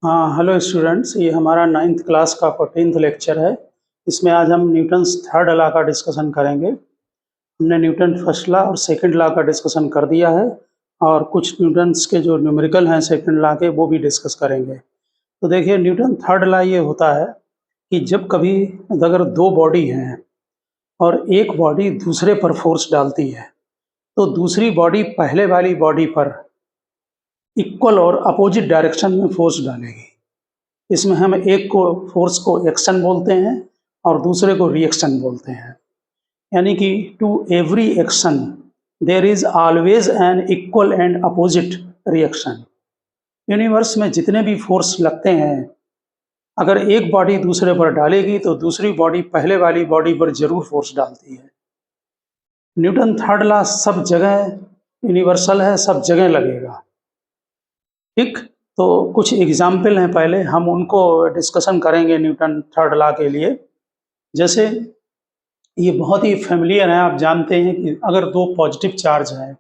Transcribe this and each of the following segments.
हाँ, hello students, ये हमारा 9th क्लास का 14th लेक्चर है। इसमें आज हम न्यूटन्स थर्ड लॉ का डिस्कशन करेंगे। हमने न्यूटन फर्स्ट लॉ और सेकंड लॉ का डिस्कशन कर दिया है और कुछ न्यूटन्स के जो न्यूमेरिकल हैं सेकंड लॉ के वो भी डिस्कस करेंगे। तो देखिए, न्यूटन थर्ड लॉ ये होता है कि जब कभी अगर दो बॉडी हैं और एक बॉडी दूसरे पर फोर्स डालती है तो दूसरी बॉडी पहले वाली बॉडी पर इक्वल और अपोजिट डायरेक्शन में फोर्स डालेगी। इसमें हम एक को फोर्स को एक्शन बोलते हैं और दूसरे को रिएक्शन बोलते हैं। यानी कि to every action there is always an equal and opposite reaction. Universe में जितने भी फोर्स लगते हैं, अगर एक बॉडी दूसरे पर डालेगी तो दूसरी बॉडी पहले वाली बॉडी पर जरूर फोर्स डालती है। न्यूटन थर्ड लॉ सब जगह यूनिवर्सल है, सब जगह लगेगा। ठीक, तो कुछ एग्जाम्पल हैं, पहले हम उनको डिस्कशन करेंगे न्यूटन थर्ड लॉ के लिए। जैसे ये बहुत ही फेमिलियर है, आप जानते हैं कि अगर दो पॉजिटिव चार्ज हैं,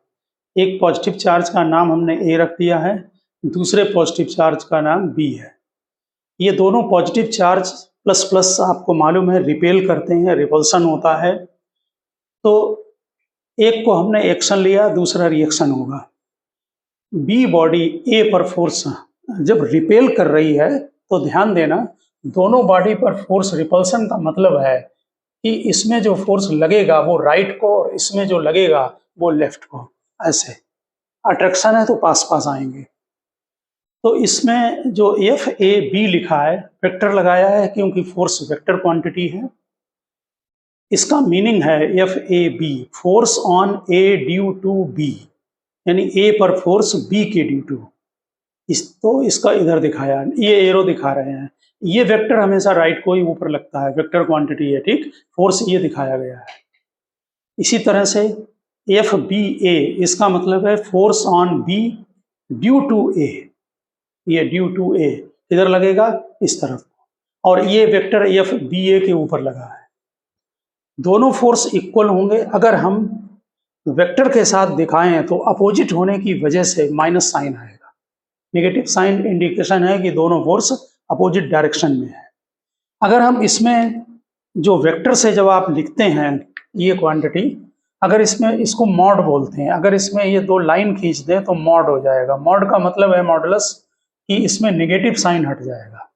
एक पॉजिटिव चार्ज का नाम हमने ए रख दिया है, दूसरे पॉजिटिव चार्ज का नाम बी है। ये दोनों पॉजिटिव चार्ज प्लस प्लस आपको मालूम है रिपेल करते हैं, रिपल्सन होता है। तो एक को हमने एक्शन लिया, दूसरा रिएक्शन होगा। बी बॉडी ए पर फोर्स जब रिपेल कर रही है तो ध्यान देना, दोनों बॉडी पर फोर्स रिपल्सन का मतलब है कि इसमें जो फोर्स लगेगा वो राइट को और इसमें जो लगेगा वो लेफ्ट को। ऐसे अट्रैक्शन है तो पास पास आएंगे। तो इसमें जो एफ ए बी लिखा है, वेक्टर लगाया है क्योंकि फोर्स वेक्टर क्वांटिटी है। इसका मीनिंग है F A B, force on A due to B, यानी ए पर फोर्स बी के ड्यू टू। तो इसका इधर दिखाया, ये एरो दिखा रहे हैं। ये वेक्टर हमेशा राइट को ही ऊपर लगता है, वेक्टर क्वांटिटी है। ठीक, फोर्स ये दिखाया गया है। इसी तरह से एफ बी ए, इसका मतलब है force on B due to A. ये ड्यू टू ए इधर लगेगा इस तरफ, और ये वेक्टर एफ बी ए के ऊपर लगा है। दोनों फोर्स इक्वल होंगे। अगर हम वेक्टर के साथ दिखाएं तो अपोजिट होने की वजह से माइनस साइन आएगा। नेगेटिव साइन इंडिकेशन है कि दोनों फोर्स अपोजिट डायरेक्शन में है। अगर हम इसमें जो वेक्टर से जब आप लिखते हैं ये क्वांटिटी, अगर इसमें इसको मॉड बोलते हैं, अगर इसमें ये दो लाइन खींच दें तो मॉड हो जाएगा। मॉड का मतलब है मॉडुलस, कि इसमें नेगेटिव साइन हट जाएगा।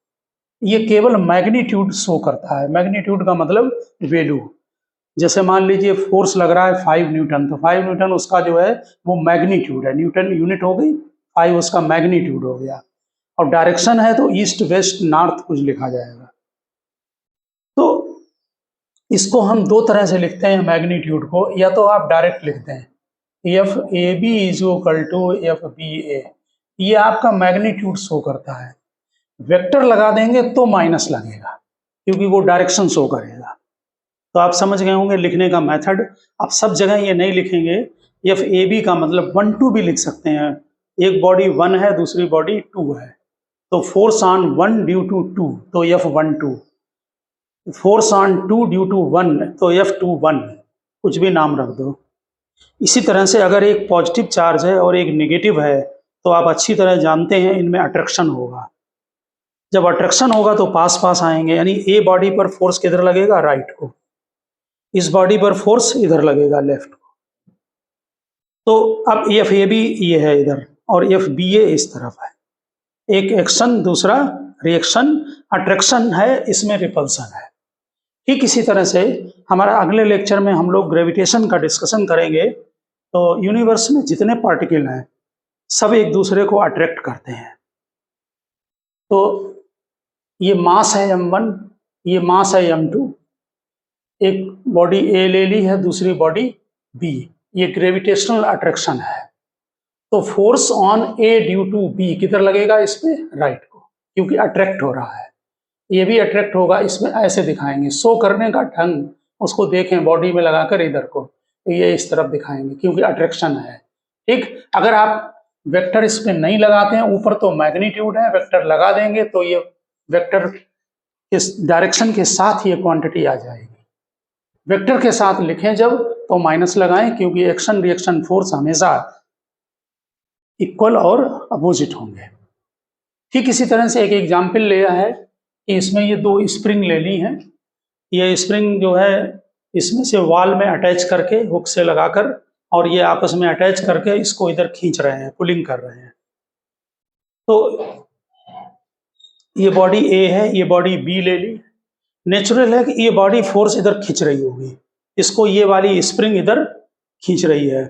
ये केवल मैग्नीट्यूड शो करता है। मैग्नीट्यूड का मतलब वैल्यू। जैसे मान लीजिए फोर्स लग रहा है 5 न्यूटन, तो 5 न्यूटन उसका जो है वो मैग्नीट्यूड है। न्यूटन यूनिट हो गई, 5 उसका मैग्नीट्यूड हो गया। और डायरेक्शन है तो ईस्ट वेस्ट नॉर्थ कुछ लिखा जाएगा। तो इसको हम दो तरह से लिखते हैं मैग्नीट्यूड को। या तो आप डायरेक्ट लिखते हैं F A B is equal to F B A, ये आपका मैग्नीट्यूड शो करता है। वेक्टर लगा देंगे तो माइनस लगेगा क्योंकि वो डायरेक्शन शो करेगा। तो आप समझ गए होंगे लिखने का मेथड। आप सब जगह ये नहीं लिखेंगे। एफ ए बी का मतलब 1 2 भी लिख सकते हैं। एक बॉडी 1 है, दूसरी बॉडी 2 है, तो फोर्स ऑन 1 ड्यू टू 2 तो F 1 2, force on 2 due to 1 तो एफ 2 1, कुछ भी नाम रख दो। इसी तरह से अगर एक पॉजिटिव चार्ज है और एक नेगेटिव है तो आप अच्छी तरह जानते हैं इनमें अट्रैक्शन होगा। जब अट्रैक्शन होगा तो पास पास आएंगे, यानी ए बॉडी पर फोर्स किधर लगेगा, राइट को। इस बॉडी पर फोर्स इधर लगेगा, लेफ्ट को। तो अब एफ ए बी ये है इधर और एफ बी ए इस तरफ है। एक एक्शन, दूसरा रिएक्शन। अट्रैक्शन है, इसमें रिपल्सन है। ठीक इसी तरह से हमारा अगले लेक्चर में हम लोग ग्रेविटेशन का डिस्कशन करेंगे। तो यूनिवर्स में जितने पार्टिकल हैं सब एक दूसरे को अट्रैक्ट करते हैं। तो ये मास है m1, ये मास है m2। एक बॉडी ए ले ली है, दूसरी बॉडी बी, ये ग्रेविटेशनल अट्रैक्शन है। तो force on A due to B किधर लगेगा, इसमें राइट को, क्योंकि अट्रैक्ट हो रहा है। ये भी अट्रैक्ट होगा। इसमें ऐसे दिखाएंगे, शो करने का ढंग उसको देखें, बॉडी में लगाकर इधर को, तो ये इस तरफ दिखाएंगे क्योंकि अट्रैक्शन है। ठीक, अगर आप वेक्टर इस पे नहीं लगाते हैं, ऊपर तो मैग्नीट्यूड है, वेक्टर लगा देंगे तो ये वेक्टर इस डायरेक्शन के साथ ये क्वांटिटी आ जाएगी। वेक्टर के साथ लिखें जब तो माइनस लगाएं, क्योंकि एक्शन रिएक्शन फोर्स हमेशा इक्वल और अपोजिट होंगे। ठीक इसी तरह से एक एग्जाम्पल लिया है कि इसमें ये दो स्प्रिंग ले ली हैं। ये स्प्रिंग जो है इसमें से वॉल में अटैच करके हुक से लगाकर और ये आपस में अटैच करके इसको इधर खींच रहे हैं, पुलिंग कर रहे हैं। तो ये बॉडी ए है, ये बॉडी बी ले ली। नेचुरल है कि ये बॉडी फोर्स इधर खींच रही होगी, इसको ये वाली स्प्रिंग इधर खींच रही है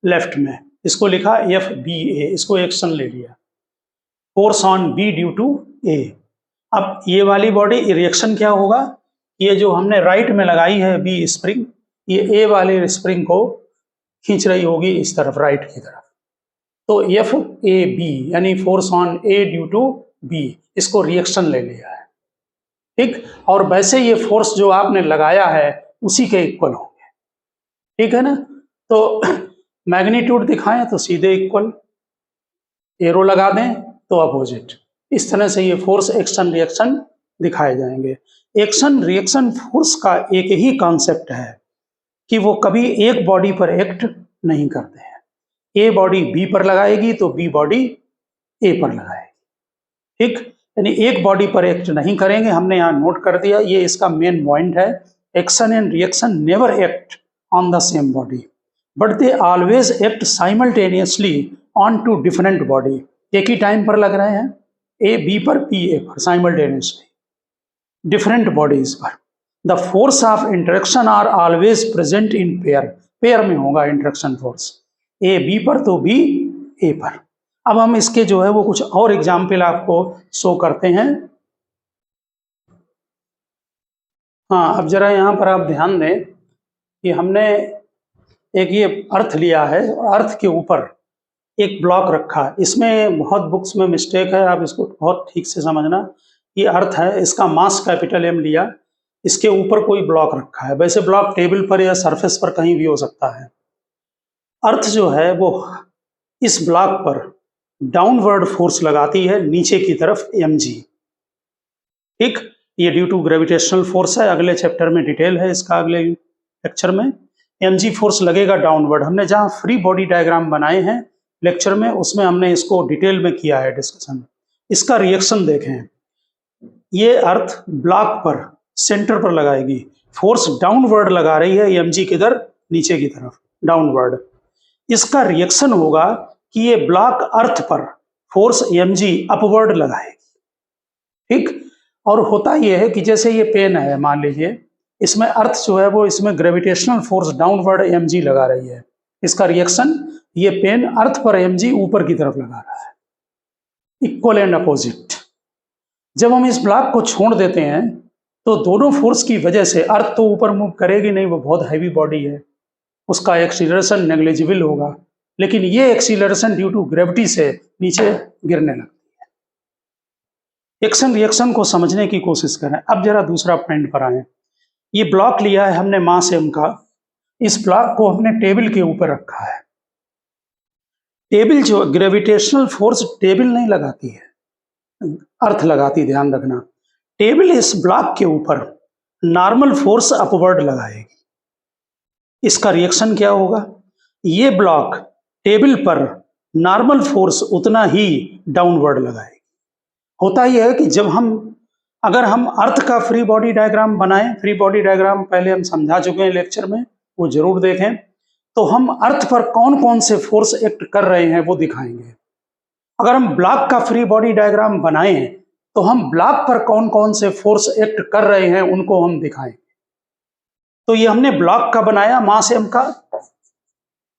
लेफ्ट में, इसको लिखा एफ बी ए, इसको एक्शन ले लिया, force on B due to A. अब ये वाली बॉडी रिएक्शन क्या होगा, ये जो हमने राइट में लगाई है बी स्प्रिंग, ये ए वाले स्प्रिंग को खींच रही होगी इस तरफ, राइट की तरफ। तो एफ ए बी यानी force on A due to B, इसको रिएक्शन ले लिया है, ठीक। और वैसे ये फोर्स जो आपने लगाया है उसी के इक्वल होंगे, ठीक है ना। तो मैग्नीट्यूड दिखाएं तो सीधे इक्वल, एरो लगा दें तो अपोजिट। इस तरह से ये फोर्स एक्शन रिएक्शन दिखाए जाएंगे। एक्शन रिएक्शन फोर्स का एक ही कॉन्सेप्ट है कि वो कभी एक बॉडी पर एक्ट नहीं करते हैं। ए बॉडी बी पर लगाएगी तो बी बॉडी ए पर लगाएगी, ठीक। यानी एक बॉडी पर एक्ट नहीं करेंगे, हमने यहाँ नोट कर दिया, ये इसका मेन पॉइंट है। Action and reaction never act on the same body but they always act simultaneously on two different body. एक ही टाइम पर लग रहे हैं, ए बी पर बी ए पर, साइमल्टेनियसली डिफरेंट बॉडीज पर। The force of interaction are always present in pair, pair में होगा इंटरेक्शन फोर्स, ए बी पर तो बी ए पर। अब हम इसके जो है वो कुछ और एग्जाम्पल आपको शो करते हैं। हाँ, अब जरा यहाँ पर आप ध्यान दें कि हमने एक ये अर्थ लिया है और अर्थ के ऊपर एक ब्लॉक रखा है। इसमें बहुत बुक्स में मिस्टेक है, आप इसको बहुत ठीक से समझना। ये अर्थ है, इसका मास कैपिटल एम लिया, इसके ऊपर कोई ब्लॉक रखा है। वैसे ब्लॉक टेबल पर या सरफेस पर कहीं भी हो सकता है। अर्थ जो है वो इस ब्लॉक पर डाउनवर्ड फोर्स लगाती है नीचे की तरफ mg, ठीक। ये ड्यू टू ग्रेविटेशनल फोर्स है, अगले चैप्टर में डिटेल है इसका, अगले लेक्चर में mg फोर्स लगेगा डाउनवर्ड। हमने जहाँ फ्री बॉडी डायग्राम बनाए हैं लेक्चर में, उसमें हमने इसको डिटेल में किया है डिस्कशन। इसका रिएक्शन देखें, ये अर्थ ब्लॉक पर सेंटर पर लगाएगी, फोर्स डाउनवर्ड लगा रही है mg किधर, नीचे की तरफ, डाउनवर्ड। इसका रिएक्शन होगा कि ये ब्लॉक अर्थ पर फोर्स mg अपवर्ड लगाएगी, ठीक। और होता यह है कि जैसे ये पेन है, मान लीजिए इसमें अर्थ जो है वो इसमें ग्रेविटेशनल फोर्स डाउनवर्ड mg लगा रही है। इसका रिएक्शन, ये पेन अर्थ पर mg ऊपर की तरफ लगा रहा है, इक्वल एंड अपोजिट। जब हम इस ब्लॉक को छोड़ देते हैं तो दोनों फोर्स की वजह से अर्थ तो ऊपर मूव करेगी नहीं, वो बहुत हैवी बॉडी है, उसका एक्सीलरेशन नेग्लिजिबल होगा, लेकिन ये एक्सीलरेशन ड्यू टू ग्रेविटी से नीचे गिरने लगती है। एक्शन रिएक्शन को समझने की कोशिश करें। अब जरा दूसरा पॉइंट पर आए। ये ब्लॉक लिया है हमने मास m का, इस ब्लॉक को हमने टेबल के ऊपर रखा है। टेबल जो ग्रेविटेशनल फोर्स टेबल नहीं लगाती है, अर्थ लगाती, ध्यान रखना। टेबल इस ब्लॉक के ऊपर नॉर्मल फोर्स अपवर्ड लगाएगी। इसका रिएक्शन क्या होगा, ये ब्लॉक टेबल पर नॉर्मल फोर्स उतना ही डाउनवर्ड लगाएगी। होता यह है कि जब अगर हम अर्थ का फ्री बॉडी डायग्राम बनाएं, फ्री बॉडी डायग्राम पहले हम समझा चुके हैं लेक्चर में, वो जरूर देखें, तो हम अर्थ पर कौन कौन से फोर्स एक्ट कर रहे हैं वो दिखाएंगे। अगर हम ब्लॉक का फ्री बॉडी डायग्राम बनाएं तो हम ब्लॉक पर कौन कौन से फोर्स एक्ट कर रहे हैं उनको हम दिखाएंगे। तो ये हमने ब्लॉक का बनाया, मास m का,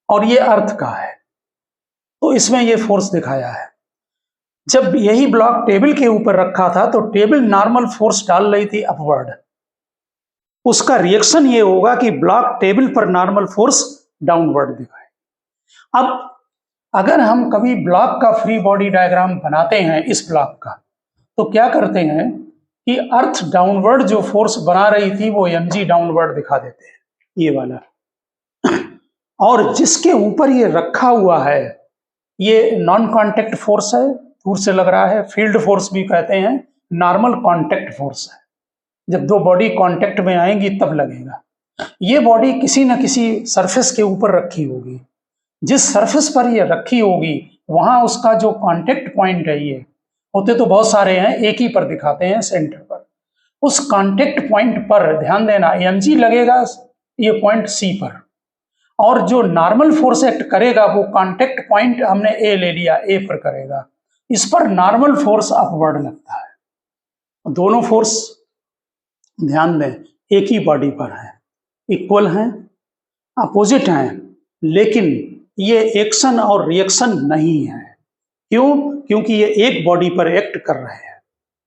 और ये अर्थ का है, तो इसमें ये फोर्स दिखाया है। जब यही ब्लॉक टेबल के ऊपर रखा था तो टेबल नॉर्मल फोर्स डाल रही थी अपवर्ड, उसका रिएक्शन ये होगा कि ब्लॉक टेबल पर नॉर्मल फोर्स डाउनवर्ड दिखाए। अब अगर हम कभी ब्लॉक का फ्री बॉडी डायग्राम बनाते हैं इस ब्लॉक का, तो क्या करते हैं कि अर्थ डाउनवर्ड जो फोर्स बना रही थी वो mg डाउनवर्ड दिखा देते हैं, ये वाला। और जिसके ऊपर ये रखा हुआ है ये नॉन कांटेक्ट फोर्स है, दूर से लग रहा है, फील्ड फोर्स भी कहते हैं, नॉर्मल कांटेक्ट फोर्स है। जब दो बॉडी कांटेक्ट में आएंगी तब लगेगा। ये बॉडी किसी न किसी सरफेस के ऊपर रखी होगी, जिस सरफेस पर ये रखी होगी वहां उसका जो कांटेक्ट पॉइंट है, ये होते तो बहुत सारे हैं, एक ही पर दिखाते हैं सेंटर पर। उस कांटेक्ट पॉइंट पर ध्यान देना, mg लगेगा ये पॉइंट C पर, और जो नॉर्मल फोर्स एक्ट करेगा वो कांटेक्ट पॉइंट हमने A ले लिया, A पर करेगा। इस पर नॉर्मल फोर्स अपवर्ड लगता है। दोनों फोर्स ध्यान दें एक ही बॉडी पर है, इक्वल हैं, अपोजिट हैं, लेकिन ये एक्शन और रिएक्शन नहीं है। क्यों? क्योंकि ये एक बॉडी पर एक्ट कर रहे हैं।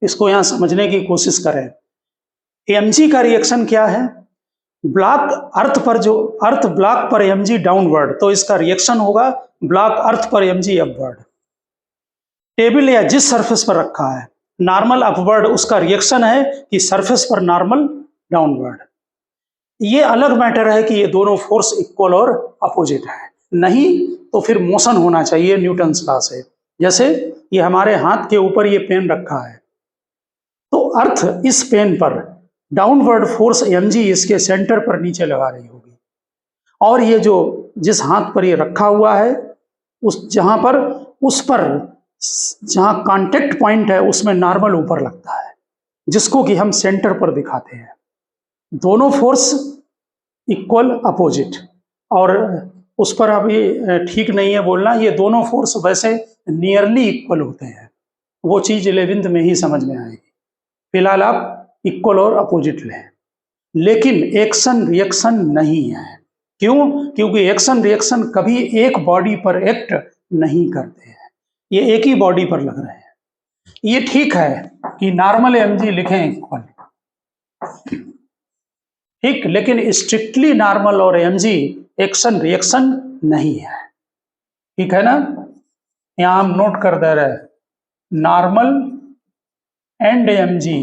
इसको यहां समझने की कोशिश करें। mg का रिएक्शन क्या है? ब्लॉक अर्थ ब्लॉक पर mg डाउनवर्ड, तो इसका रिएक्शन होगा ब्लॉक अर्थ पर mg अपवर्ड। टेबल या जिस सरफेस पर रखा है नॉर्मल अपवर्ड, उसका रिएक्शन है कि सरफेस पर नॉर्मल डाउनवर्ड। ये अलग मैटर है कि ये दोनों फोर्स इक्वल और अपोजिट है, नहीं तो फिर मोशन होना चाहिए न्यूटन्स लॉ से। जैसे ये हमारे हाथ के ऊपर ये पेन रखा है, तो अर्थ इस पेन पर डाउनवर्ड फोर्स mg इसके सेंटर पर नीचे लगा रही होगी, और ये जो जिस हाथ पर ये रखा हुआ है उस पर जहां कांटेक्ट पॉइंट है उसमें नॉर्मल ऊपर लगता है, जिसको कि हम सेंटर पर दिखाते हैं। दोनों फोर्स इक्वल अपोजिट, और उस पर अभी ठीक नहीं है बोलना, ये दोनों फोर्स वैसे नियरली इक्वल होते हैं, वो चीज 11th में ही समझ में आएगी। फिलहाल आप इक्वल और अपोजिट लें, लेकिन एक्शन रिएक्शन नहीं है। क्यों? क्योंकि एक्शन रिएक्शन कभी एक बॉडी पर एक्ट नहीं करते हैं, ये एक ही बॉडी पर लग रहे हैं। ये ठीक है कि नॉर्मल mg लिखें इक्वल, ठीक, लेकिन स्ट्रिक्टली नॉर्मल और mg एक्शन रिएक्शन नहीं है, ठीक है ना? यहां हम नोट कर दे रहे हैं, normal and mg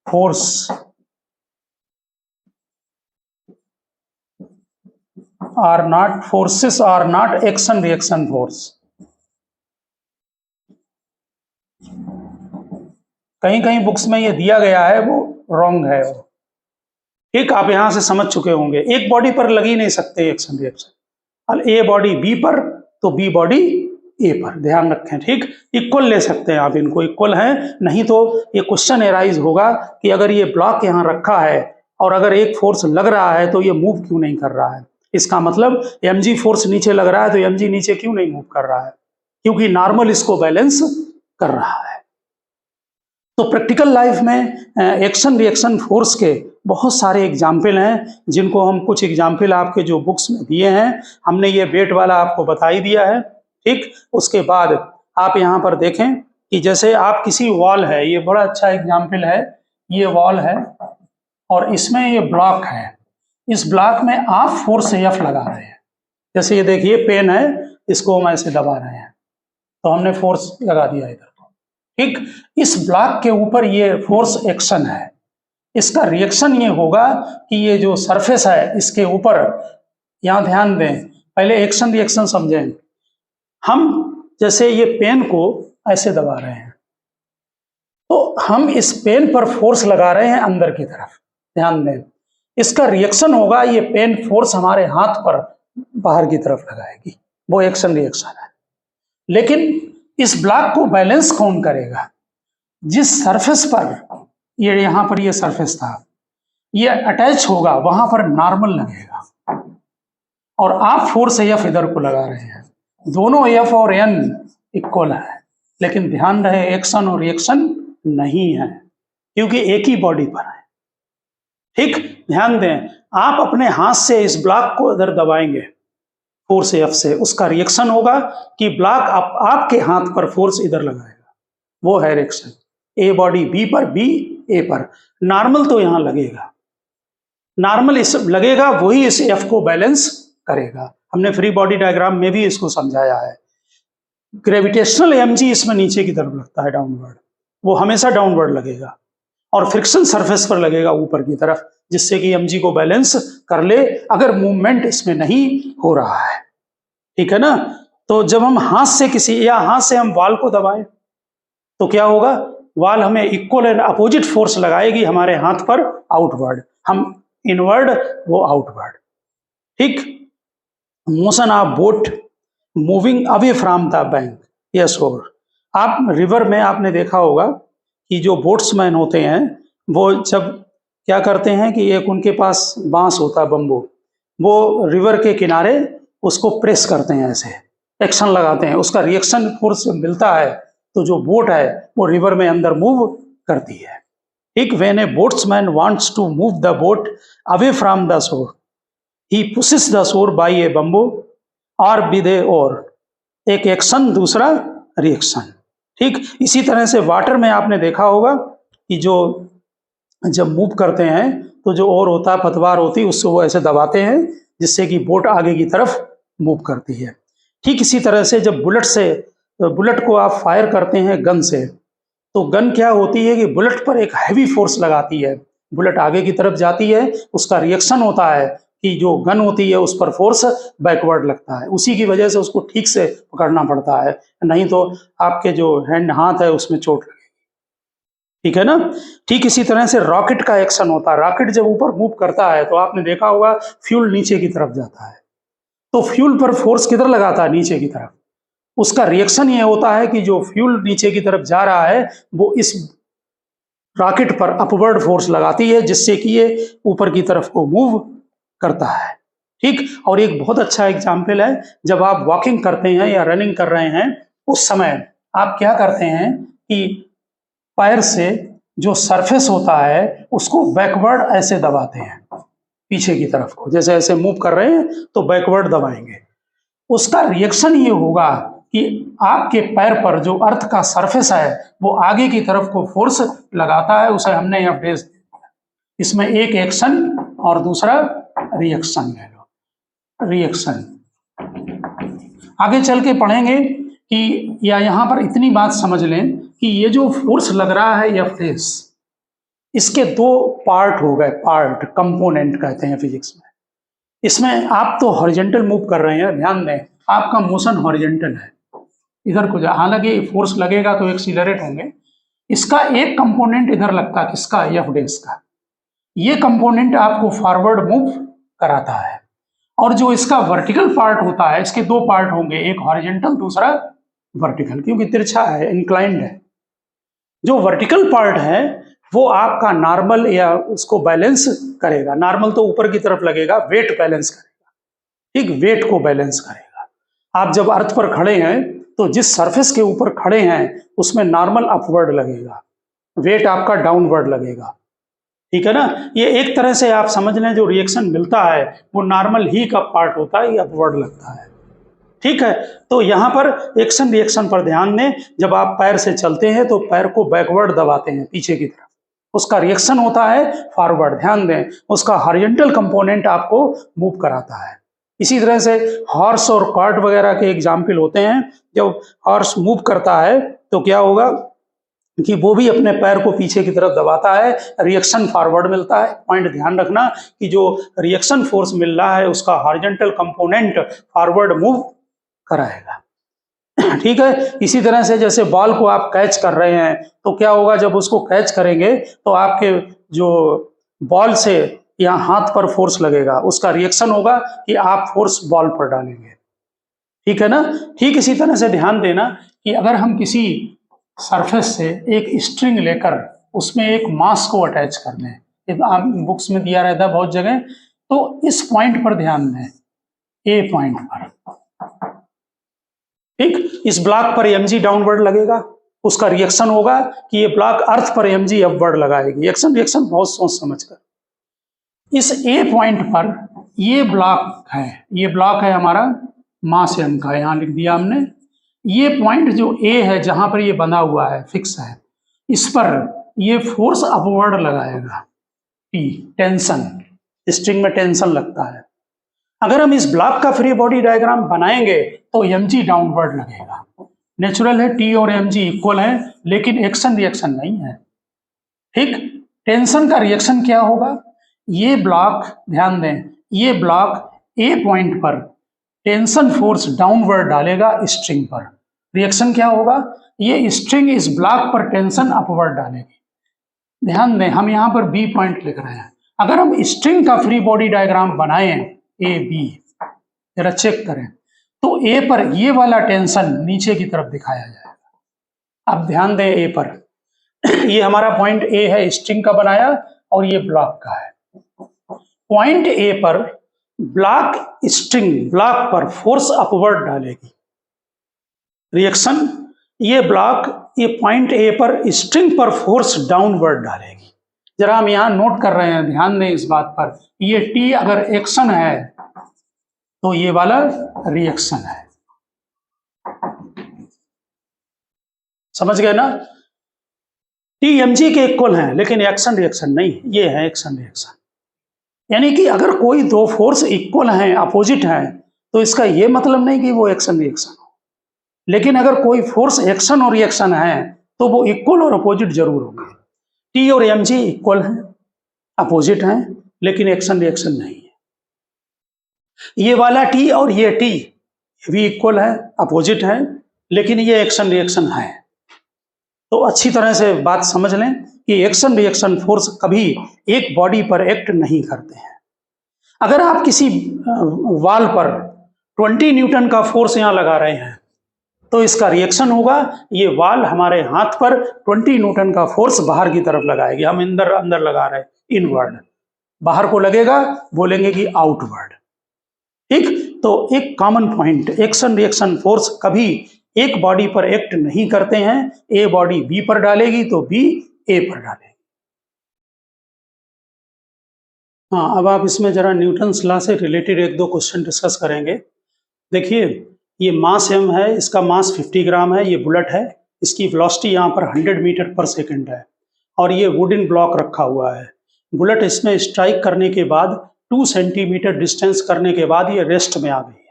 force are not forces, are not action reaction force. कहीं कहीं बुक्स में ये दिया गया है, वो रॉन्ग है। ठीक, आप यहां से समझ चुके होंगे, एक बॉडी पर लग ही नहीं सकते action reaction. A body B पर तो बी बॉडी ए पर, ध्यान रखें। ठीक, इक्वल ले सकते हैं आप इनको, इक्वल हैं, नहीं तो ये क्वेश्चन एराइज होगा कि अगर ये ब्लॉक यहां रखा है और अगर एक फोर्स लग रहा है तो ये मूव क्यों नहीं कर रहा है? इसका मतलब mg फोर्स नीचे लग रहा है तो mg नीचे क्यों नहीं मूव कर रहा है? क्योंकि नॉर्मल इसको बैलेंस कर रहा है। तो प्रैक्टिकल लाइफ में एक्शन रिएक्शन फोर्स के बहुत सारे एग्जाम्पल हैं, जिनको हम कुछ एग्जाम्पल आपके जो बुक्स में दिए हैं, हमने ये वेट वाला आपको बता ही दिया है। ठीक, उसके बाद आप यहाँ पर देखें कि जैसे आप किसी वॉल है, ये बड़ा अच्छा एग्जाम्पल है, ये वॉल है और इसमें ये ब्लॉक है, इस ब्लॉक में आप फोर्स F लगा रहे हैं। जैसे ये देखिए पेन है, इसको हम ऐसे दबा रहे हैं तो हमने फोर्स लगा दिया इधर। ठीक, इस ब्लॉक के ऊपर ये फोर्स एक्शन है, इसका रिएक्शन ये होगा कि ये जो सरफेस है इसके ऊपर, यहां ध्यान दें, पहले एक्शन रिएक्शन समझें। हम जैसे ये पेन को ऐसे दबा रहे हैं तो हम इस पेन पर फोर्स लगा रहे हैं अंदर की तरफ, ध्यान दें। इसका रिएक्शन होगा, ये पेन फोर्स हमारे हाथ पर बाहर की तरफ लगाएगी, वो एक्शन रिएक्शन है। लेकिन इस ब्लॉक को बैलेंस कौन करेगा? जिस सरफेस पर ये यहाँ पर ये सरफेस था, ये अटैच होगा, वहां पर नॉर्मल लगेगा और आप फोर्स F इधर को लगा रहे हैं। दोनों F और N इक्वल है, लेकिन ध्यान रहे एक्शन और रिएक्शन नहीं है, क्योंकि एक ही बॉडी पर है। ठीक, ध्यान दें, आप अपने हाथ से इस ब्लॉक को इधर दबाएंगे फोर्स F से, उसका रिएक्शन होगा कि ब्लॉक आपके हाथ पर फोर्स इधर लगाएगा, वो है रिएक्शन। ए बॉडी बी पर, बी ए पर, नॉर्मल तो यहां लगेगा, नॉर्मल इस लगेगा, वही इस F को बैलेंस करेगा। हमने फ्री बॉडी डायग्राम में भी इसको समझाया है। ग्रेविटेशनल mg इसमें नीचे की तरफ लगता है, डाउनवर्ड, वो हमेशा डाउनवर्ड लगेगा, और फ्रिक्शन सरफेस पर लगेगा ऊपर की तरफ, जिससे कि mg को बैलेंस कर ले अगर मूवमेंट इसमें नहीं हो रहा है। ठीक है ना? तो जब हम हाथ से हाथ से हम वॉल को दबाएं तो क्या होगा? वॉल हमें इक्वल एंड अपोजिट फोर्स लगाएगी हमारे हाथ पर आउटवर्ड, हम इनवर्ड, वो आउटवर्ड। ठीक, motion of boat moving away from the bank, yes और आप रिवर में आपने देखा होगा कि जो बोट्समैन होते हैं वो जब क्या करते हैं कि एक उनके पास बांस होता है, बम्बू, वो रिवर के किनारे उसको प्रेस करते हैं, ऐसे एक्शन लगाते हैं, उसका रिएक्शन फोर्स जब मिलता है तो जो बोट है वो रिवर में अंदर मूव करती है। ठीक, when a boatsman wants to move the boat away from the shore he pushes the shore by a bamboo और विद ए ओर, एक एक्शन दूसरा रिएक्शन। ठीक, इसी तरह से वाटर में आपने देखा होगा कि जो जब मूव करते हैं तो जो ओर होता है, पतवार होती है, उससे वो ऐसे दबाते हैं जिससे कि बोट आगे की तरफ मूव करती है। ठीक इसी तरह से जब बुलेट को आप फायर करते हैं गन से, तो गन क्या होती है कि बुलेट पर एक हैवी फोर्स लगाती है, बुलेट आगे की तरफ जाती है, उसका रिएक्शन होता है कि जो गन होती है उस पर फोर्स बैकवर्ड लगता है, उसी की वजह से उसको ठीक से पकड़ना पड़ता है, नहीं तो आपके जो हाथ है उसमें चोट लगेगी। ठीक है ना। ठीक इसी तरह से रॉकेट का एक्शन होता है, रॉकेट जब ऊपर मूव करता है तो आपने देखा होगा फ्यूल नीचे की तरफ जाता है, तो फ्यूल पर फोर्स किधर लगाता है, नीचे की तरफ। उसका रिएक्शन ये होता है कि जो फ्यूल नीचे की तरफ जा रहा है वो इस रॉकेट पर अपवर्ड फोर्स लगाती है, जिससे कि ये ऊपर की तरफ को मूव करता है। ठीक, और एक बहुत अच्छा एग्जाम्पल है, जब आप वॉकिंग करते हैं या रनिंग कर रहे हैं उस समय आप क्या करते हैं कि पैर से जो सरफेस होता है उसको बैकवर्ड ऐसे दबाते हैं, पीछे की तरफ को, जैसे ऐसे मूव कर रहे हैं तो बैकवर्ड दबाएंगे। उसका रिएक्शन ये होगा कि आपके पैर पर जो अर्थ का सरफेस है वो आगे की तरफ को फोर्स लगाता है, उसे हमने यहाँ बेस दिया। इसमें एक एक्शन और दूसरा रिएक्शन ले लो, रिएक्शन। आगे चल के पढ़ेंगे कि या यहाँ पर इतनी बात समझ लें कि ये जो फोर्स लग रहा है या फेस, इसके दो पार्ट हो गए, पार्ट कंपोनेंट कहते हैं फिजिक्स में। इसमें आप तो हॉरिजॉन्टल मूव कर रहे हैं, ध्यान दें आपका मोशन हॉरिजॉन्टल है, इधर को जा, हालांकि फोर्स लगेगा तो एक्सीलरेट होंगे। इसका एक कंपोनेंट इधर लगता है, किसका, एफ डेस का। ये कंपोनेंट आपको फॉरवर्ड मूव कराता है, और जो इसका वर्टिकल पार्ट होता है, इसके दो पार्ट होंगे, एक हॉरिजॉन्टल दूसरा वर्टिकल, क्योंकि तिरछा है, इंक्लाइंड है। जो वर्टिकल पार्ट है वो आपका नॉर्मल या उसको बैलेंस करेगा, नॉर्मल तो ऊपर की तरफ लगेगा, वेट बैलेंस करेगा। ठीक, वेट को बैलेंस करेगा। आप जब अर्थ पर खड़े हैं तो जिस सरफेस के ऊपर खड़े हैं उसमें नॉर्मल अपवर्ड लगेगा, वेट आपका डाउनवर्ड लगेगा। ठीक है ना। ये एक तरह से आप समझ लें जो रिएक्शन मिलता है वो नॉर्मल ही का पार्ट होता है, ये अपवर्ड लगता है। ठीक है, तो यहाँ पर एक्शन रिएक्शन पर ध्यान दें। जब आप पैर से चलते हैं तो पैर को बैकवर्ड दबाते हैं पीछे की तरफ, उसका रिएक्शन होता है फॉरवर्ड। ध्यान दें उसका हॉरिजॉन्टल कंपोनेंट आपको मूव कराता है। इसी तरह से हॉर्स और कार्ट वगैरह के एग्जाम्पल होते हैं। जब हॉर्स मूव करता है तो क्या होगा कि वो भी अपने पैर को पीछे की तरफ दबाता है, रिएक्शन फॉरवर्ड मिलता है। पॉइंट ध्यान रखना कि जो रिएक्शन फोर्स मिल रहा है उसका हॉरिजॉन्टल कंपोनेंट फॉरवर्ड मूव कराएगा। ठीक है, इसी तरह से जैसे बॉल को आप कैच कर रहे हैं तो क्या होगा, जब उसको कैच करेंगे तो आपके जो बॉल से यहाँ हाथ पर फोर्स लगेगा, उसका रिएक्शन होगा कि आप फोर्स बॉल पर डालेंगे। ठीक है ना। ठीक इसी तरह से ध्यान देना कि अगर हम किसी सरफेस से एक स्ट्रिंग लेकर उसमें एक मास को अटैच कर दें, बुक्स में दिया रहता है बहुत जगह, तो इस पॉइंट पर ध्यान दें, ए पॉइंट पर। ठीक, इस ब्लॉक पर mg डाउनवर्ड लगेगा, उसका रिएक्शन होगा कि ये ब्लॉक अर्थ पर mg अपवर्ड लगाएगी। एक्शन रिएक्शन बहुत सोच समझकर। इस ए पॉइंट पर ये ब्लॉक है, ये ब्लॉक है हमारा मास m का, यहाँ लिख दिया हमने। ये पॉइंट जो ए है जहां पर ये बना हुआ है, फिक्स है, इस पर ये फोर्स अपवर्ड लगाएगा, P, टेंशन, स्ट्रिंग में टेंशन लगता है। अगर हम इस ब्लॉक का फ्री बॉडी डायग्राम बनाएंगे तो mg डाउनवर्ड लगेगा। नेचुरल है, T और mg इक्वल है, लेकिन एक्शन रिएक्शन नहीं है। ठीक, टेंशन का रिएक्शन क्या होगा, ये ब्लॉक, ध्यान दें, ये ब्लॉक ए पॉइंट पर टेंशन फोर्स डाउनवर्ड डालेगा स्ट्रिंग पर। रिएक्शन क्या होगा, ये स्ट्रिंग इस ब्लॉक पर टेंशन अपवर्ड डालेगी। ध्यान दें हम यहाँ पर बी पॉइंट लिख रहे हैं। अगर हम स्ट्रिंग का फ्री बॉडी डायग्राम बनाएं ए बी, जरा चेक करें, तो ए पर ये वाला टेंशन नीचे की तरफ दिखाया जाएगा, अब ध्यान दें ए पर। ये हमारा पॉइंट ए है, स्ट्रिंग का बनाया, और ये ब्लॉक का है। पॉइंट ए पर ब्लॉक पर फोर्स अपवर्ड डालेगी रिएक्शन, ये पॉइंट ए पर स्ट्रिंग पर फोर्स डाउनवर्ड डालेगी। जरा हम यहां नोट कर रहे हैं, ध्यान दें इस बात पर। ये टी अगर एक्शन है तो ये वाला रिएक्शन है, समझ गए ना? टी एम जी के इक्वल है, लेकिन एक्शन रिएक्शन नहीं, ये है एक्शन रिएक्शन। यानी कि अगर कोई दो फोर्स इक्वल हैं, अपोजिट हैं, तो इसका ये मतलब नहीं कि वो एक्शन रिएक्शन हो। लेकिन अगर कोई फोर्स एक्शन और रिएक्शन है तो वो इक्वल और अपोजिट जरूर होंगे। टी और एम जी इक्वल हैं, अपोजिट हैं, लेकिन एक्शन रिएक्शन नहीं है। ये वाला टी और ये टी भी इक्वल है, अपोजिट है, लेकिन ये एक्शन रिएक्शन है। तो अच्छी तरह से बात समझ लें कि एक्शन रिएक्शन फोर्स कभी एक बॉडी पर एक्ट नहीं करते हैं। अगर आप किसी वाल पर 20 न्यूटन का फोर्स यहां लगा रहे हैं तो इसका रिएक्शन होगा, ये वाल हमारे हाथ पर 20 न्यूटन का फोर्स बाहर की तरफ लगाएगी। हम अंदर लगा रहे हैं, इनवर्ड, बाहर को लगेगा, बोलेंगे कि आउटवर्ड। ठीक, तो एक common point, action reaction force कभी एक बॉडी पर एक्ट नहीं करते हैं। ए बॉडी बी पर डालेगी तो बी ए पर डालेगी। हाँ, अब आप इसमें जरा न्यूटन्स लॉ से रिलेटेड एक दो क्वेश्चन डिस्कस करेंगे। देखिए, ये मास एम है, इसका मास 50 ग्राम है, ये बुलेट है, इसकी वेलोसिटी यहाँ पर 100 मीटर पर सेकंड है, और ये वुडन ब्लॉक रखा हुआ है। बुलेट इसमें स्ट्राइक करने के बाद 2 सेंटीमीटर डिस्टेंस करने के बाद ये रेस्ट में आ गई है।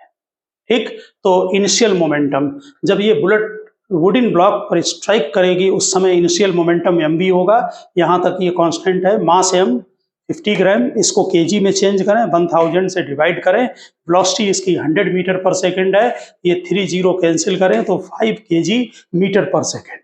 ठीक, तो इनिशियल मोमेंटम, जब ये बुलेट वुडन ब्लॉक पर स्ट्राइक करेगी उस समय इनिशियल मोमेंटम एम बी होगा। यहाँ तक ये कांस्टेंट है। मास एम 50 ग्राम, इसको केजी में चेंज करें, 1000 से डिवाइड करें। वेलोसिटी इसकी 100 मीटर पर सेकंड है, ये 3 जीरो कैंसिल करें तो 5 केजी मीटर पर सेकंड।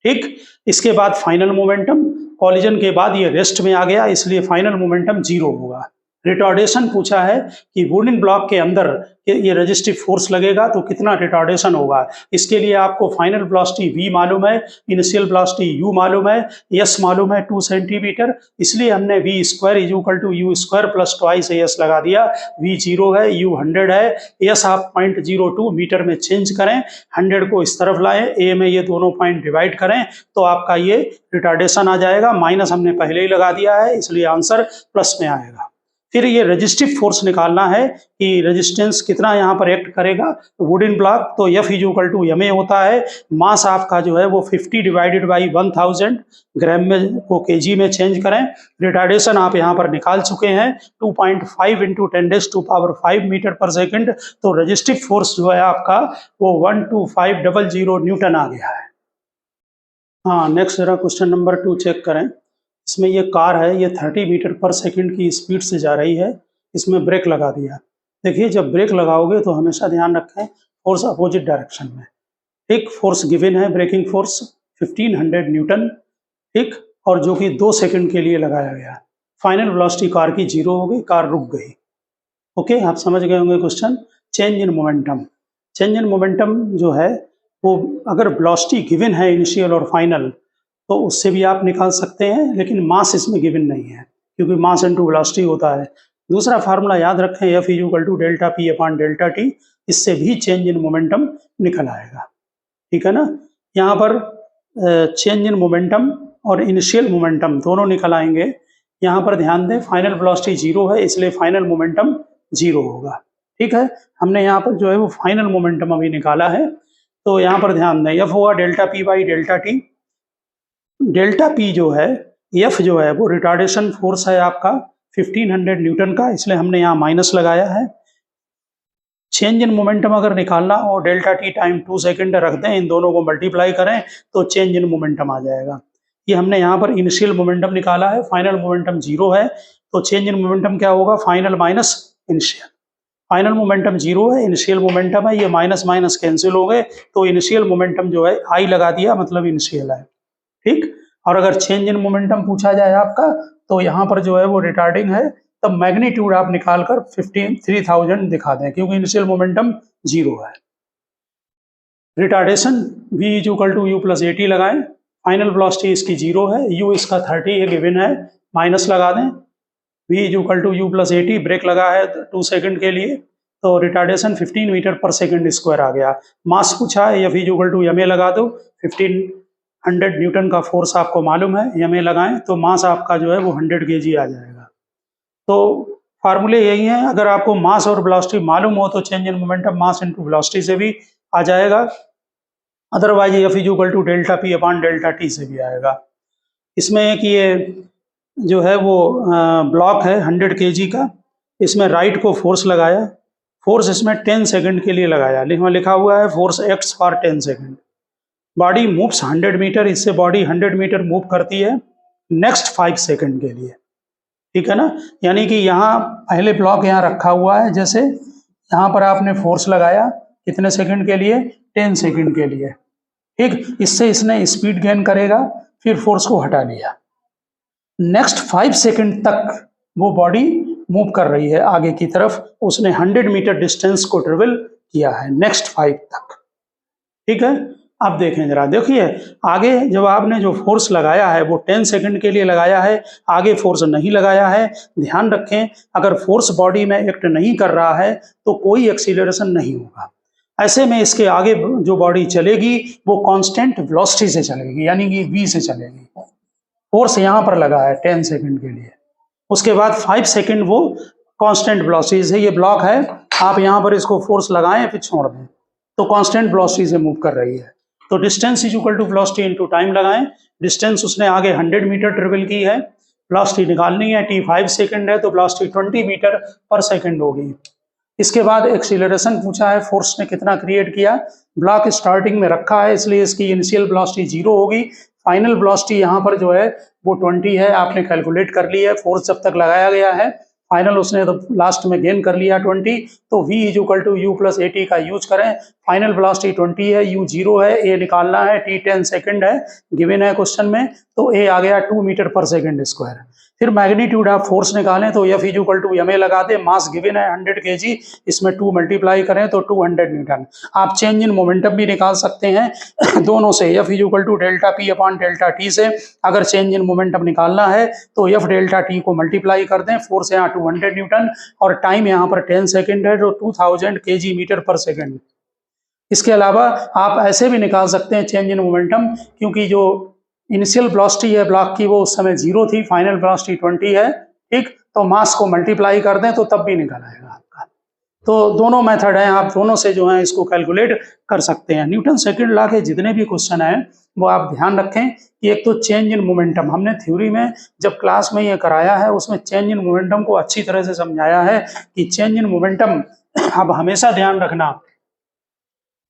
ठीक, इसके बाद फाइनल मोमेंटम, कॉलिजन के बाद ये रेस्ट में आ गया, इसलिए फाइनल मोमेंटम 0 होगा। रिटार्डेशन पूछा है कि वुडन ब्लॉक के अंदर ये रेजिस्टिव फोर्स लगेगा तो कितना रिटार्डेशन होगा। इसके लिए आपको फाइनल वेलोसिटी v मालूम है, इनिशियल वेलोसिटी u मालूम है, s मालूम है 2 सेंटीमीटर, इसलिए हमने v square is equal to u square plus twice s लगा दिया। v 0 है, u 100 है, s आप 0.02 मीटर में चेंज करें, 100 को इस तरफ लाएं, a में ये दोनों पॉइंट डिवाइड करें तो आपका ये रिटार्डेशन आ जाएगा। माइनस हमने पहले ही लगा दिया है, इसलिए आंसर प्लस में आएगा। फिर ये रेजिस्टिव फोर्स निकालना है कि रेजिस्टेंस कितना यहाँ पर एक्ट करेगा वुडन ब्लॉक, तो F is equal to ma होता है। मास आपका जो है वो 50 डिवाइडेड बाई 1000 ग्राम में को केजी में चेंज करें। रिटार्डेशन आप यहाँ पर निकाल चुके हैं, 2.5 इंटू 10⁵ मीटर पर सेकंड। तो रेजिस्टिव फोर्स जो है आपका वो 12500 न्यूटन आ गया है। हाँ, नेक्स्ट जरा क्वेश्चन नंबर 2 चेक करें। इसमें ये कार है, ये 30 मीटर पर सेकंड की स्पीड से जा रही है, इसमें ब्रेक लगा दिया। देखिए, जब ब्रेक लगाओगे तो हमेशा ध्यान रखें फोर्स अपोजिट डायरेक्शन में। ठीक, फोर्स गिवन है, ब्रेकिंग फोर्स 1500 न्यूटन, ठीक, और जो कि 2 सेकंड के लिए लगाया गया। फाइनल वेलोसिटी कार की 0 हो गई, कार रुक गई। ओके, आप समझ गए होंगे question. Change in momentum, change in momentum जो है वो अगर वेलोसिटी गिवन है इनिशियल और फाइनल तो उससे भी आप निकाल सकते हैं, लेकिन मास इसमें गिवन नहीं है क्योंकि मास इनटू वेलोसिटी होता है। दूसरा फार्मूला याद रखें, F is equal to delta P upon delta T, इससे भी चेंज इन मोमेंटम निकल आएगा। ठीक है ना? यहाँ पर चेंज इन मोमेंटम और इनिशियल मोमेंटम दोनों निकल आएंगे। यहाँ पर ध्यान दें, फाइनल वेलोसिटी 0 है, इसलिए फाइनल मोमेंटम 0 होगा। ठीक है, हमने यहाँ पर जो है वो फाइनल मोमेंटम अभी निकाला है, तो यहाँ पर ध्यान दें, F होगा delta P by delta T। Delta P जो है, F जो है वो रिटार्डेशन फोर्स है आपका 1500 न्यूटन का, इसलिए हमने यहाँ माइनस लगाया है। चेंज इन मोमेंटम अगर निकालना और डेल्टा T टाइम 2 सेकंड रख दें, इन दोनों को मल्टीप्लाई करें तो चेंज इन मोमेंटम आ जाएगा। ये हमने यहाँ पर इनिशियल मोमेंटम निकाला है, फाइनल मोमेंटम 0 है, तो चेंज इन मोमेंटम क्या होगा, final minus initial. Final momentum 0 है, इनिशियल मोमेंटम है, ये माइनस माइनस कैंसिल हो गए, तो इनिशियल मोमेंटम जो है I लगा दिया, मतलब इनिशियल है। ठीक, और अगर चेंज इन मोमेंटम पूछा जाए आपका तो यहाँ पर जो है वो रिटार्डिंग है, तब मैग्नीट्यूड आप निकालकर 3000 दिखा दें क्योंकि इनिशियल मोमेंटम 0 है। Retardation v is equal to u plus a t लगाएं, फाइनल वेलोसिटी इसकी 0 है, u इसका 30 है गिवन है, माइनस लगा दें, v is equal to u plus a t, brake लगा है 2 सेकंड के लिए, तो retardation 15 metre per second square आ गया। मास पूछा है, F is equal to m a लगा दो, 1500 न्यूटन का फोर्स आपको मालूम है, एम ए लगाएं तो मास आपका जो है वो 100 kg आ जाएगा। तो फार्मूले यही हैं, अगर आपको मास और वेलोसिटी मालूम हो तो change in momentum mass into velocity से भी आ जाएगा, otherwise F is equal to delta p upon delta t से भी आएगा। इसमें एक ये जो है वो ब्लॉक है 100 kg का, इसमें राइट को फोर्स लगाया, फोर्स इसमें 10 सेकंड के लिए लगाया, लिखा हुआ है force x for 10 second. Body moves 100 metre, इससे बॉडी 100 मीटर मूव करती है नेक्स्ट 5 सेकंड के लिए, ठीक है ना। यानी कि यहाँ पहले ब्लॉक यहाँ रखा हुआ है, जैसे यहाँ पर आपने फोर्स लगाया कितने सेकंड के लिए, 10 सेकंड के लिए, ठीक। इससे इसने स्पीड गेन करेगा, फिर फोर्स को हटा लिया, नेक्स्ट 5 सेकंड तक वो बॉडी मूव कर रही है आगे की तरफ, उसने 100 मीटर डिस्टेंस को ट्रेवल किया है नेक्स्ट 5 तक, ठीक है। अब देखें जरा, देखिए आगे जब आपने जो फोर्स लगाया है वो 10 सेकंड के लिए लगाया है, आगे फोर्स नहीं लगाया है। ध्यान रखें, अगर फोर्स बॉडी में एक्ट नहीं कर रहा है तो कोई एक्सीलरेशन नहीं होगा। ऐसे में इसके आगे जो बॉडी चलेगी वो कांस्टेंट वेलोसिटी से चलेगी, यानी कि v से चलेगी। फोर्स यहाँ पर लगा है 10 सेकंड के लिए, उसके बाद 5 सेकंड वो कांस्टेंट वेलोसिटी से, ये ब्लॉक है, आप यहाँ पर इसको फोर्स लगाएं फिर छोड़ दें तो कांस्टेंट वेलोसिटी से मूव कर रही है। तो distance is equal to velocity into time लगाएं, डिस्टेंस उसने आगे 100 मीटर ट्रेवल की है, वेलोसिटी निकालनी है, t 5 सेकंड है तो वेलोसिटी 20 मीटर पर सेकंड होगी। इसके बाद एक्सीलरेशन पूछा है, फोर्स ने कितना क्रिएट किया, ब्लॉक स्टार्टिंग में रखा है इसलिए इसकी इनिशियल वेलोसिटी 0 होगी, फाइनल वेलोसिटी यहाँ पर जो है वो 20 है, आपने कैलकुलेट कर ली है, फोर्स जब तक लगाया गया है, फाइनल उसने तो लास्ट में गेन कर लिया 20, तो v is equal to u plus a t का यूज करें, फाइनल वेलोसिटी 20 है, u 0 है, a निकालना है, t 10 सेकंड है गिवन है क्वेश्चन में, तो a आ गया 2 मीटर पर सेकंड स्क्वायर। फिर मैग्नीट्यूड ऑफ फोर्स निकालें तो f is equal to m a लगा दें, मास गिवन है 100 kg, इसमें 2 मल्टीप्लाई करें तो 200 न्यूटन। आप चेंज इन मोमेंटम भी निकाल सकते हैं दोनों से, f is equal to delta p upon delta t से। अगर चेंज इन मोमेंटम निकालना है तो f डेल्टा टी को मल्टीप्लाई कर दें, फोर्स यहाँ 200 न्यूटन और टाइम यहाँ पर 10 सेकेंड है तो 2000 kg मीटर पर सेकेंड। इसके अलावा आप ऐसे भी निकाल सकते हैं चेंज इन मोमेंटम, क्योंकि जो इनिशियल वेलोसिटी है ब्लॉक की वो उस समय 0 थी, फाइनल वेलोसिटी 20 है, ठीक। तो मास को मल्टीप्लाई कर दें तो तब भी निकल आएगा आपका। तो दोनों मेथड हैं, आप दोनों से जो है इसको कैलकुलेट कर सकते हैं। न्यूटन सेकंड लॉ के जितने भी क्वेश्चन हैं वो आप ध्यान रखें कि एक तो चेंज इन मोमेंटम, हमने थ्योरी में जब क्लास में ये कराया है उसमें चेंज इन मोमेंटम को अच्छी तरह से समझाया है कि चेंज इन मोमेंटम, अब हमेशा ध्यान रखना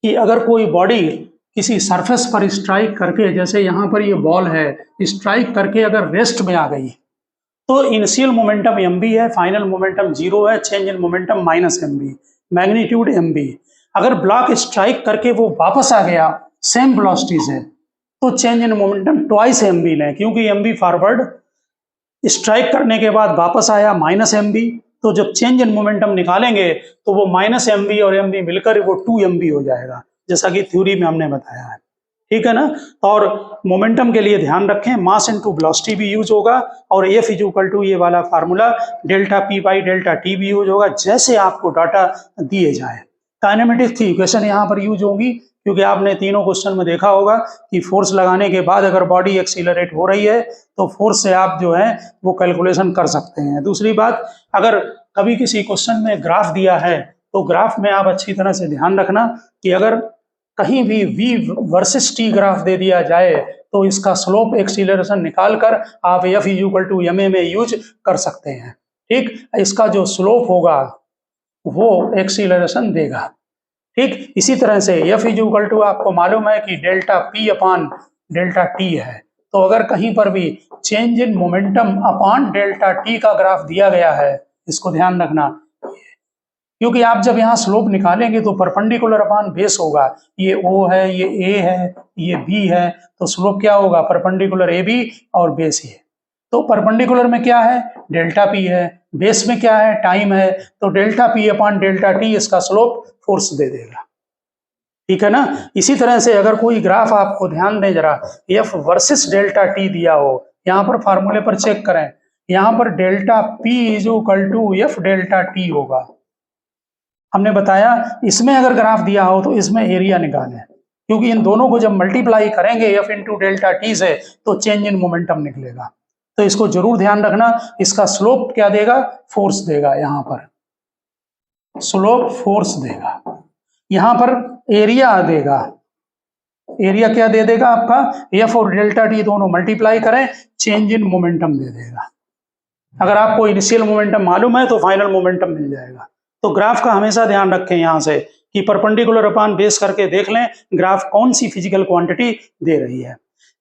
कि अगर कोई बॉडी किसी सरफेस पर स्ट्राइक करके, जैसे यहाँ पर ये बॉल है, स्ट्राइक करके अगर रेस्ट में आ गई तो इनिशियल मोमेंटम mb है, फाइनल मोमेंटम 0 है, change in momentum -mb, magnitude mb। अगर ब्लॉक स्ट्राइक करके वो वापस आ गया सेम वेलोसिटी से तो change in momentum twice mb लें, क्योंकि mb फॉरवर्ड, स्ट्राइक करने के बाद वापस आया -mb, तो जब चेंज इन मोमेंटम निकालेंगे तो वो -mb और mb मिलकर वो 2mb हो जाएगा, जैसा कि थ्योरी में हमने बताया है, ठीक है ना। और मोमेंटम के लिए ध्यान रखें मास इनटू वेलोसिटी भी यूज होगा और f इज इक्वल टू ये वाला formula delta p by delta t भी यूज होगा, जैसे आपको डाटा दिए जाए। काइनेमेटिक्स की इक्वेशन यहाँ पर यूज होगी, क्योंकि आपने तीनों क्वेश्चन में देखा होगा कि फोर्स लगाने के बाद अगर बॉडी एक्सीलरेट हो रही है तो फोर्स से आप जो है वो कैलकुलेशन कर सकते हैं। दूसरी बात, अगर कभी किसी क्वेश्चन में ग्राफ दिया है तो ग्राफ में आप अच्छी तरह से ध्यान रखना कि अगर कहीं भी v वर्सेस t ग्राफ दे दिया जाए तो इसका स्लोप एक्सीलरेशन निकाल कर आप f is equal to ma में यूज कर सकते हैं, ठीक। इसका जो स्लोप होगा वो एक्सीलरेशन देगा, ठीक। इसी तरह से f इज इक्वल टू आपको मालूम है कि delta p upon delta t है, तो अगर कहीं पर भी change in momentum upon delta t का ग्राफ दिया गया है, इसको ध्यान रखना, क्योंकि आप जब यहाँ स्लोप निकालेंगे तो परपेंडिकुलर अपॉन बेस होगा, ये O है, ये A है, ये B है, तो स्लोप क्या होगा, परपेंडिकुलर AB और बेस A। तो परपेंडिकुलर में क्या है, डेल्टा P है, बेस में क्या है, टाइम है, तो delta P upon delta T इसका स्लोप फोर्स दे देगा, ठीक है ना। इसी तरह से अगर कोई ग्राफ आपको ध्यान दें जरा, एफ वर्सेस डेल्टा टी दिया हो, यहाँ पर फार्मूले पर चेक करें, यहाँ पर delta p is equal to F delta t होगा। हमने बताया इसमें अगर ग्राफ दिया हो तो इसमें एरिया निकालें, क्योंकि इन दोनों को जब मल्टीप्लाई करेंगे एफ इंटू डेल्टा टी से तो चेंज इन मोमेंटम निकलेगा। तो इसको जरूर ध्यान रखना। इसका स्लोप क्या देगा, फोर्स देगा, यहाँ पर स्लोप फोर्स देगा, यहाँ पर एरिया देगा, एरिया क्या दे देगा आपका, एफ और डेल्टा टी दोनों मल्टीप्लाई करें, चेंज इन मोमेंटम दे देगा। अगर आपको इनिशियल मोमेंटम मालूम है तो फाइनल मोमेंटम मिल जाएगा। तो ग्राफ का हमेशा ध्यान रखें यहाँ से कि परपेंडिकुलर अपान बेस करके देख लें ग्राफ कौन सी फिजिकल क्वांटिटी दे रही है,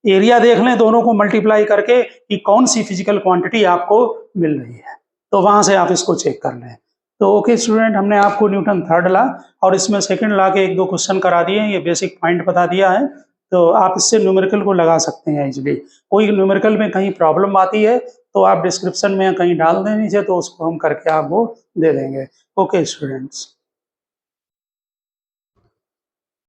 एरिया देख लें दोनों को मल्टीप्लाई करके कि कौन सी फिजिकल क्वांटिटी आपको मिल रही है, तो वहां से आप इसको चेक कर लें। तो ओके स्टूडेंट, हमने आपको न्यूटन थर्ड लॉ और इसमें सेकंड लॉ के एक दो क्वेश्चन करा दिए हैं, ये बेसिक पॉइंट बता दिया है, तो आप इससे न्यूमेरिकल को लगा सकते हैं इजीली। कोई न्यूमेरिकल में कहीं प्रॉब्लम आती है तो आप डिस्क्रिप्शन में कहीं डाल दें नीचे, तो उसको हम करके आपको दे देंगे। Okay students.